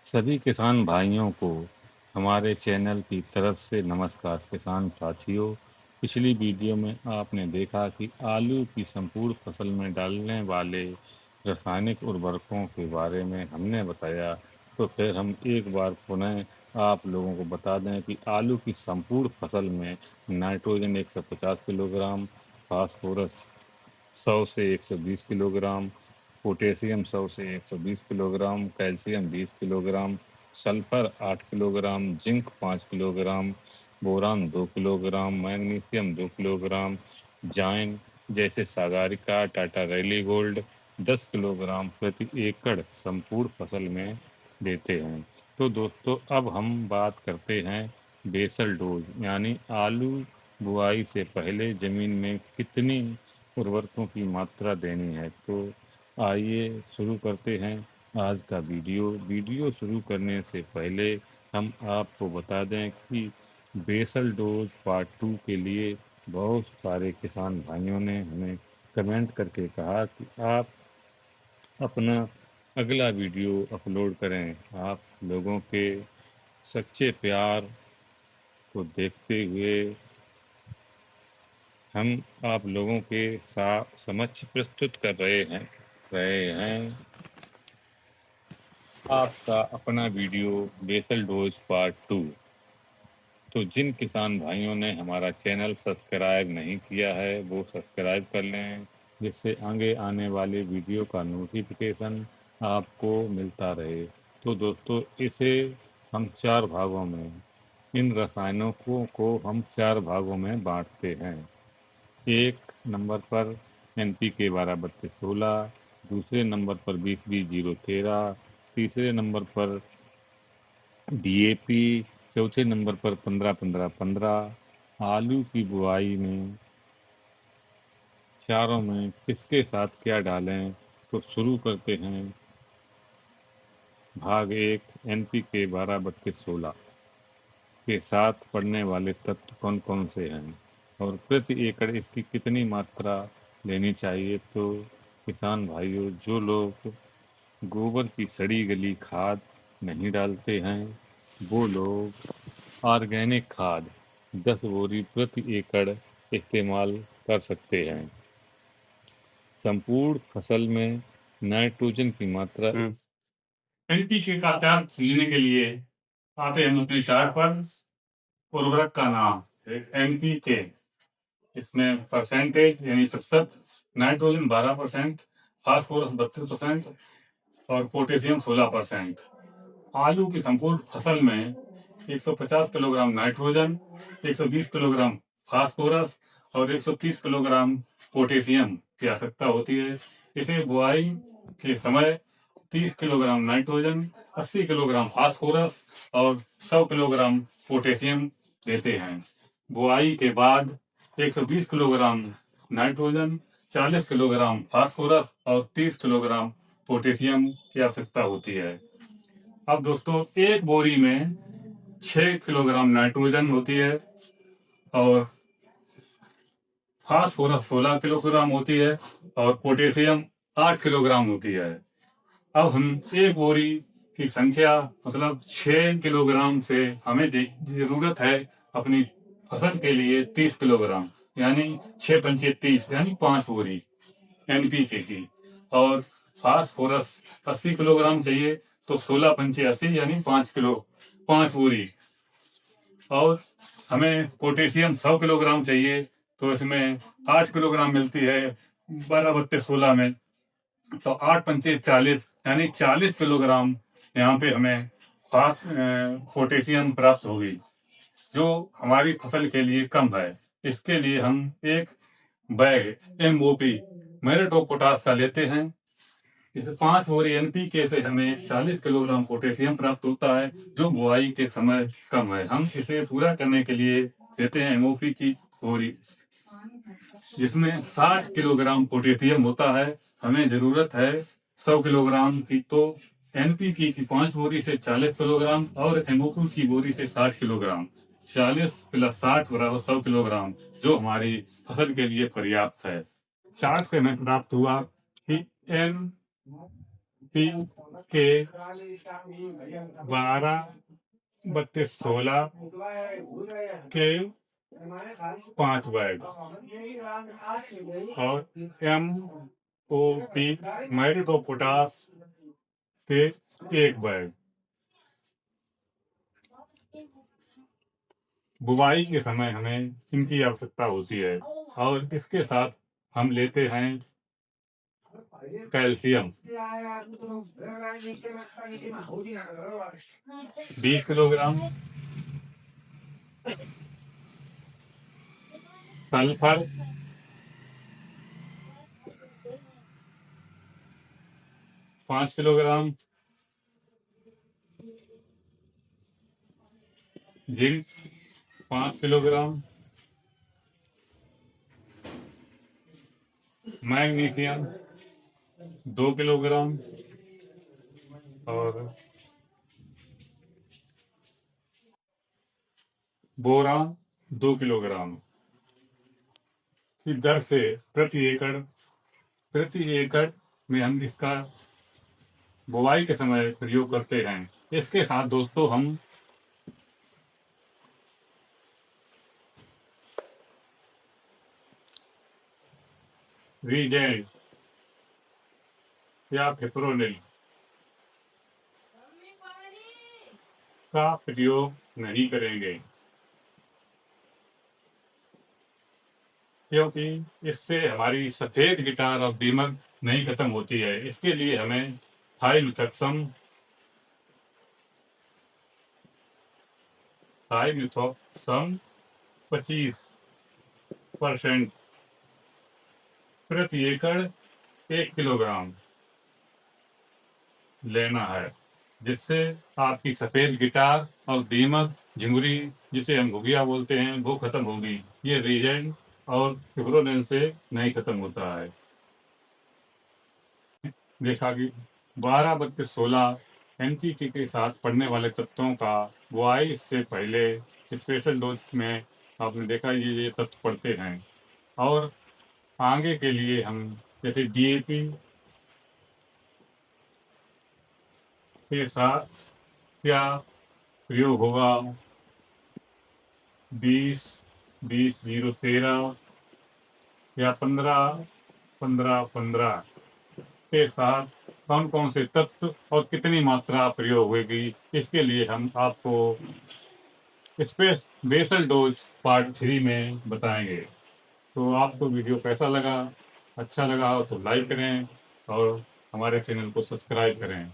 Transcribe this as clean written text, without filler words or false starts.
सभी किसान भाइयों को हमारे चैनल की तरफ से नमस्कार। किसान साथियों, पिछली वीडियो में आपने देखा कि आलू की संपूर्ण फसल में डालने वाले रासायनिक उर्वरकों के बारे में हमने बताया। तो फिर हम एक बार पुनः आप लोगों को बता दें कि आलू की संपूर्ण फसल में नाइट्रोजन 150 किलोग्राम, फास्फोरस 100 से 120 किलोग्राम, पोटेशियम 100 से 120 kilogram, calcium 20 kilogram, sulphur 8 kilogram, zinc 5 kilogram, boron 2 kilogram, magnesium 2 kilogram, जाइन जैसे Sagarika, Tata rally gold 10 kilogram प्रति एकड़ संपूर्ण फसल में देते हैं। तो दोस्तों, अब हम बात करते हैं बेसल डोज, यानी आलू बुआई से पहले जमीन में कितनी उर्वरकों की मात्रा देनी है। तो आइए शुरू करते हैं आज का वीडियो शुरू करने से पहले हम आपको बता दें कि बेसल डोज पार्ट 2 के लिए बहुत सारे किसान भाइयों ने हमें कमेंट करके कहा कि आप अपना अगला वीडियो अपलोड करें। आप लोगों के सच्चे प्यार को देखते हुए हम आप लोगों के समक्ष प्रस्तुत कर रहे हैं आपका अपना वीडियो बेसल डोज पार्ट 2। तो जिन किसान भाइयों ने हमारा चैनल सब्सक्राइब नहीं किया है वो सब्सक्राइब कर लें, जिससे आगे आने वाले वीडियो का नोटिफिकेशन आपको मिलता रहे। तो दोस्तों, इसे हम 4 भागों में इन रसायनों को हम 4 भागों में बांटते हैं। एक नंबर पर NPK 12-32-16, दूसरे नंबर पर 20-20-0-13, तीसरे नंबर पर DAP, चौथे नंबर पर 15-15-15। आलू की बुआई में चारों में किसके साथ क्या डालें। तो शुरू करते हैं। भाग 1, NPK 12-32-16 के साथ पड़ने वाले तत्व कौन कौन से हैं और प्रति एकड़ इसकी कितनी मात्रा लेनी चाहिए। तो किसान भाइयों, जो लोग गोबर की सड़ी गली खाद नहीं डालते हैं वो लोग ऑर्गेनिक खाद 10 बोरी प्रति एकड़ इस्तेमाल कर सकते हैं। संपूर्ण फसल में नाइट्रोजन की मात्रा एनपीके का चार्ट लेने के लिए आते हैं अपने चार्ट पर उर्वरक का नाम एनपीके, इसमें परसेंटेज यानी प्रतिशत, नाइट्रोजन 12%, फास्फोरस 32% और पोटेशियम 16%। आलू की संपूर्ण फसल में 150 किलोग्राम नाइट्रोजन, 120 किलोग्राम फास्फोरस और 130 किलोग्राम पोटेशियम की आवश्यकता होती है। इसे बुआई के समय 30 किलोग्राम नाइट्रोजन, 80 किलोग्राम फास्फोरस और 100 किलोग्राम पोटेशियम देते हैं। बुआई के बाद 120 किलोग्राम नाइट्रोजन, 40 किलोग्राम फास्फोरस और 30 किलोग्राम पोटेशियम की आवश्यकता होती है। अब दोस्तों, एक बोरी में 6 किलोग्राम नाइट्रोजन होती है और फास्फोरस 16 किलोग्राम होती है और पोटेशियम 8 किलोग्राम होती है। अब हम एक बोरी की संख्या मतलब 6 किलोग्राम से हमें जरूरत है अपनी फसल के लिए 30 किलोग्राम, यानी 6 पंचे 30, यानी 5 बोरी एनपीके की। और फास्फोरस 80 किलोग्राम चाहिए, तो 16 पंचे 80, यानी 5 बोरी। और हमें पोटेशियम 100 किलोग्राम चाहिए, तो इसमें 8 किलोग्राम मिलती है 12-32-16 में, तो 8 पंचे 40, यानी 40 किलोग्राम यहाँ पे हमें पोटेशियम प्राप्त होगी, जो हमारी फसल के लिए कम है। इसके लिए हम एक bag MOP merit of potash का लेते हैं। इसे 5 बोरी NPK से हमें 40 किलोग्राम पोटेशियम प्राप्त होता है, जो बुआई के समय कम है। हम इसे पूरा करने के लिए देते हैं MOP की बोरी, जिसमें 60 किलोग्राम पोटेशियम होता है। हमें जरूरत है 100 किलोग्राम की, तो NPK की 5 बोरी से 40 किलोग्राम और MOP की बोरी से 60 किलोग्राम। 40 + 60 = 100 किलोग्राम, जो हमारी फसल के लिए पर्याप्त है। चार्ट से हमें प्राप्त हुआ कि पी के 12-32-16 के 5 बैग और MOP मैरिट ऑफ पोटास के 1 बैग। बुवाई के समय हमें इनकी आवश्यकता होती है और इसके साथ हम लेते हैं calcium 20 kilogram, sulphur 5 kilogram, zinc 5 kilogram, magnesium 2 kilogram और बोरान 2 किलोग्राम की दर से प्रति एकड़ में हम इसका बुवाई के समय प्रयोग करते हैं। इसके साथ दोस्तों हम रीजेंट या फिप्रोनिल का प्रयोग नहीं करेंगे, क्योंकि इससे हमारी सफेद गिटार और दीमक नहीं खत्म होती है। इसके लिए हमें थाइमिथॉक्सम 25% प्रति एकड़ 1 किलोग्राम लेना है, जिससे आपकी सफेद गिटार और दीमक झिंगुरी जिसे हम घुघिया बोलते हैं वो खत्म होगी। ये रीजेंट और फिप्रोनिल से नहीं खत्म होता है। देखा कि 12-32-16 NPK के साथ पड़ने वाले तत्वों का बुआई से पहले स्पेशल डोज में आपने देखा ये तत्व पड़ते हैं और आगे के लिए हम जैसे DAP के साथ क्या प्रयोग होगा 20-20-0-13 या 15-15-15 के साथ कौन कौन से तत्व और कितनी मात्रा प्रयोग होगी, इसके लिए हम आपको बेसल डोज पार्ट 3 में बताएंगे। तो आपको वीडियो कैसा लगा? अच्छा लगा हो तो लाइक करें और हमारे चैनल को सब्सक्राइब करें।